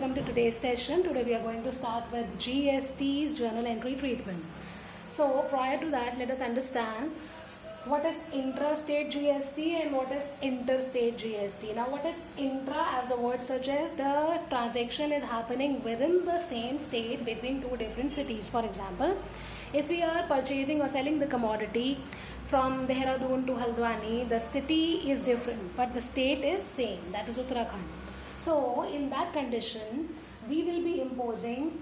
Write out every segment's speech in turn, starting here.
welcome to today's session. Today we are going to start with GST's journal entry treatment. So prior to that, let us understand what is intrastate GST and what is interstate GST. Now what is intra, as the word suggests, the transaction is happening within the same state between two different cities. For example, if we are purchasing or selling the commodity from Dehradun to Haldwani, the city is different but the state is same, that is Uttarakhand. So in that condition, we will be imposing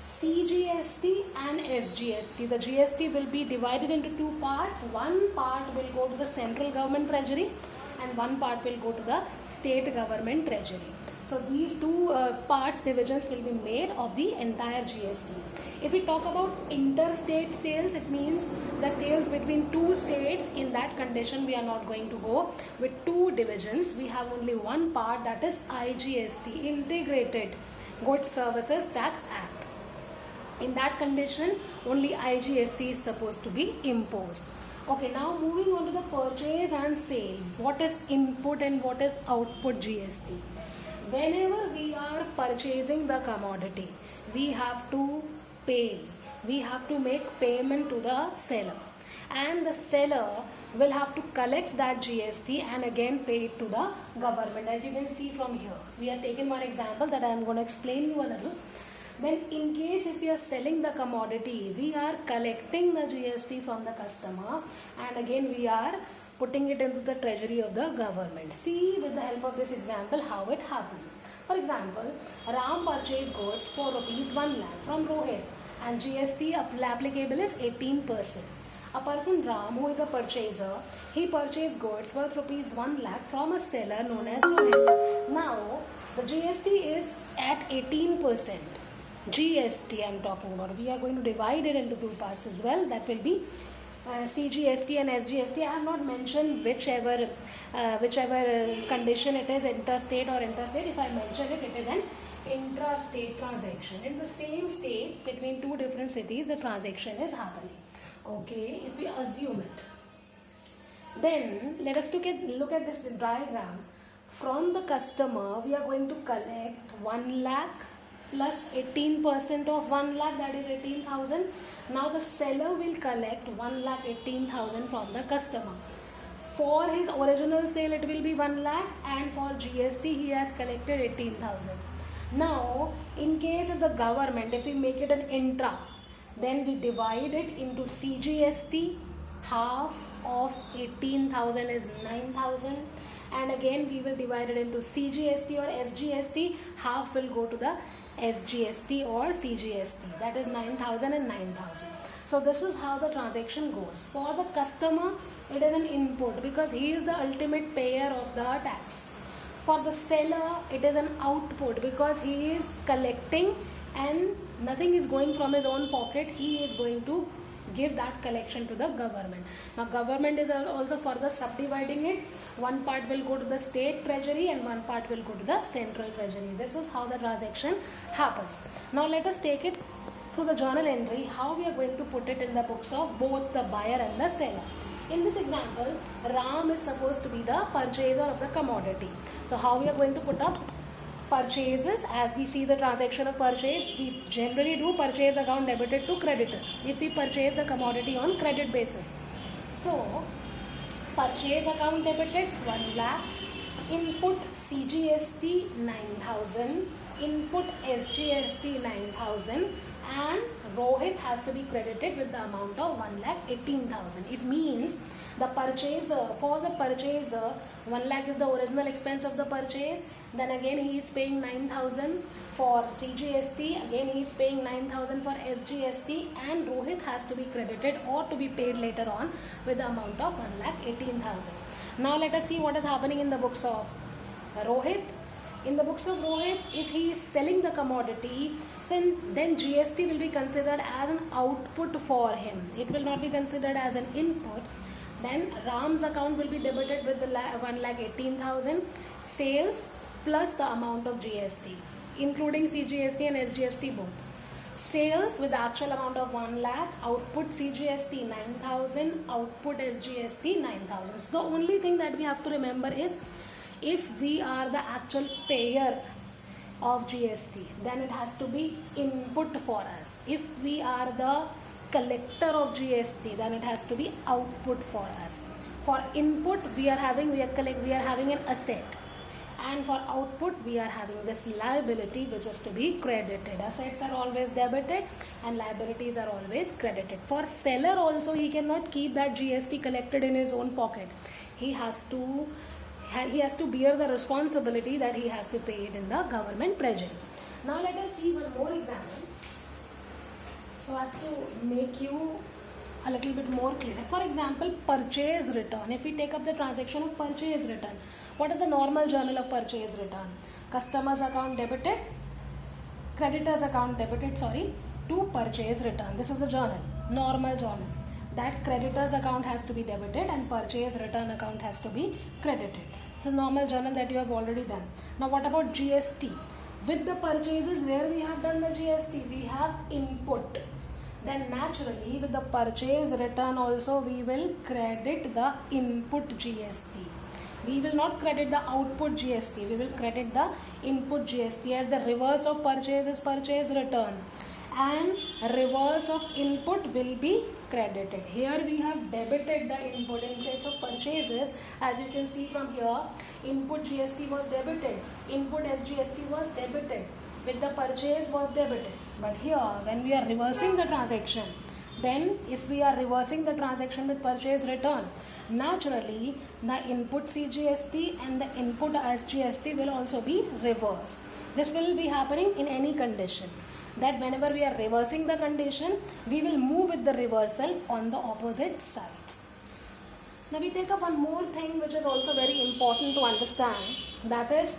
CGST and SGST. The GST will be divided into two parts. One part will go to the central government treasury and one part will go to the state government treasury. So these two parts divisions will be made of the entire GST. If we talk about interstate sales, it means the sales between two states. In that condition, we are not going to go with two divisions. We have only one part, that is IGST, Integrated Goods Services Tax Act. In that condition, only IGST is supposed to be imposed. Okay, now moving on to the purchase and sale. What is input and what is output GST? Whenever we are purchasing the commodity, we have to pay. We have to make payment to the seller. And the seller will have to collect that GST and again pay it to the government. As you can see from here, we are taking one example that I am going to explain you a little. Then in case if you are selling the commodity, we are collecting the GST from the customer and again we are putting it into the treasury of the government. See with the help of this example how it happened. For example, Ram purchased goods for rupees 1 lakh from Rohit and GST applicable is 18%. A person Ram, who is a purchaser, he purchased goods worth rupees 1 lakh from a seller known as Rohit. Now the GST is at 18%. GST I am talking about. We are going to divide it into two parts as well. That will be CGST and SGST. I have not mentioned whichever condition it is, interstate or interstate. If I mention it, it is an intrastate transaction. In the same state between two different cities, the transaction is happening. Okay, if we assume it, then let us look at this diagram. From the customer, we are going to collect 1 lakh plus 18% of 1 lakh, that is 18,000. Now the seller will collect 1 lakh 18,000 from the customer. For his original sale it will be 1 lakh and for GST he has collected 18,000. Now in case of the government, if we make it an intra, then we divide it into CGST. Half of 18,000 is 9,000 and again we will divide it into CGST or SGST. Half will go to the SGST or CGST, that is 9,000 and 9,000. So this is how the transaction goes. For the customer, it is an input because he is the ultimate payer of the tax. For the seller, it is an output because he is collecting and nothing is going from his own pocket. He is going to give that collection to the government. Now government is also further subdividing it. One part will go to the state treasury and one part will go to the central treasury. This is how the transaction happens. Now let us take it through the journal entry, how we are going to put it in the books of both the buyer and the seller. In this example, Ram is supposed to be the purchaser of the commodity. So how we are going to put up purchases? As we see the transaction of purchase, we generally do purchase account debited to creditor if we purchase the commodity on credit basis. So purchase account debited 1 lakh, input CGST 9,000, input SGST 9,000 and Rohit has to be credited with the amount of 1 lakh 18,000. It means the purchaser, for the purchaser, 1 lakh is the original expense of the purchase. Then again he is paying 9,000 for CGST. Again he is paying 9,000 for SGST and Rohit has to be credited or to be paid later on with the amount of 1 lakh 18,000. Now let us see what is happening in the books of Rohit. In the books of Rohit, if he is selling the commodity, then GST will be considered as an output for him. It will not be considered as an input. Then Ram's account will be debited with the 1 lakh 18,000 sales plus the amount of GST, including CGST and SGST both. Sales with the actual amount of 1 lakh, output CGST 9,000, output SGST 9,000. So the only thing that we have to remember is if we are the actual payer of GST, then it has to be input for us. If we are the collector of GST, then it has to be output for us. For input, we are having an asset, and for output we are having this liability which is to be credited. Assets are always debited and liabilities are always credited. For seller also, he cannot keep that GST collected in his own pocket. He has to bear the responsibility that he has to pay it in the government treasury. Now let us see one more example, so as to make you a little bit more clear. For example, purchase return. If we take up the transaction of purchase return, what is the normal journal of purchase return? Customers account debited, creditors account debited, to purchase return. This is a journal, normal journal. That creditors account has to be debited and purchase return account has to be credited. It's a normal journal that you have already done. Now what about GST? With the purchases where we have done the GST, we have input. Then naturally with the purchase return also we will credit the input GST. We will not credit the output GST, we will credit the input GST, as the reverse of purchase is purchase return and reverse of input will be credited. Here we have debited the input. In case of purchases, as you can see from here, input GST was debited, input SGST was debited, with the purchase was debited. But here when we are reversing the transaction, then if we are reversing the transaction with purchase return, naturally the input CGST and the input SGST will also be reversed. This will be happening in any condition, that whenever we are reversing the condition, we will move with the reversal on the opposite sides. Now we take up one more thing which is also very important to understand, that is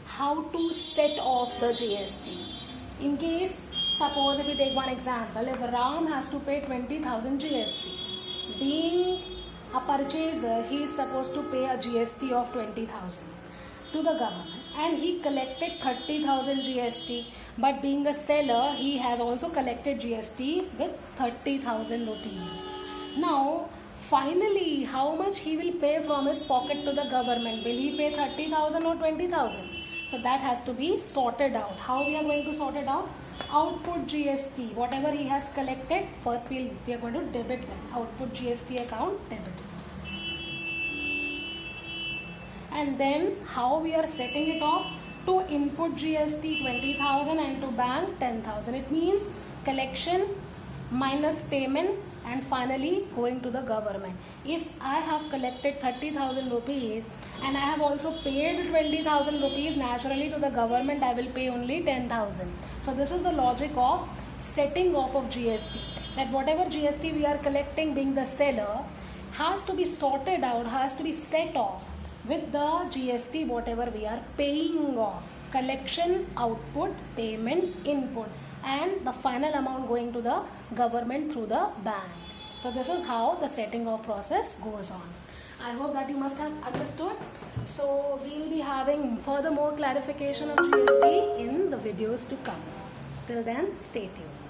how to set off the GST. In case, suppose if we take one example, if Ram has to pay 20,000 GST, being a purchaser, he is supposed to pay a GST of 20,000 to the government, and he collected 30,000 GST. But being a seller, he has also collected GST with 30,000 rupees. Now, finally, how much he will pay from his pocket to the government? Will he pay 30,000 or 20,000? So that has to be sorted out. How we are going to sort it out? Output GST, whatever he has collected, first we are going to debit that. Output GST account debited. And then how we are setting it off? To input GST 20,000 and to bank 10,000. It means collection minus payment and finally going to the government. If I have collected 30,000 rupees and I have also paid 20,000 rupees, naturally to the government I will pay only 10,000. So this is the logic of setting off of GST. That whatever GST we are collecting, being the seller, has to be sorted out, has to be set off with the GST whatever we are paying off. Collection, output, payment, input, and the final amount going to the government through the bank. So this is how the setting off process goes on. I hope that you must have understood. So we will be having further more clarification of GST in the videos to come. Till then, stay tuned.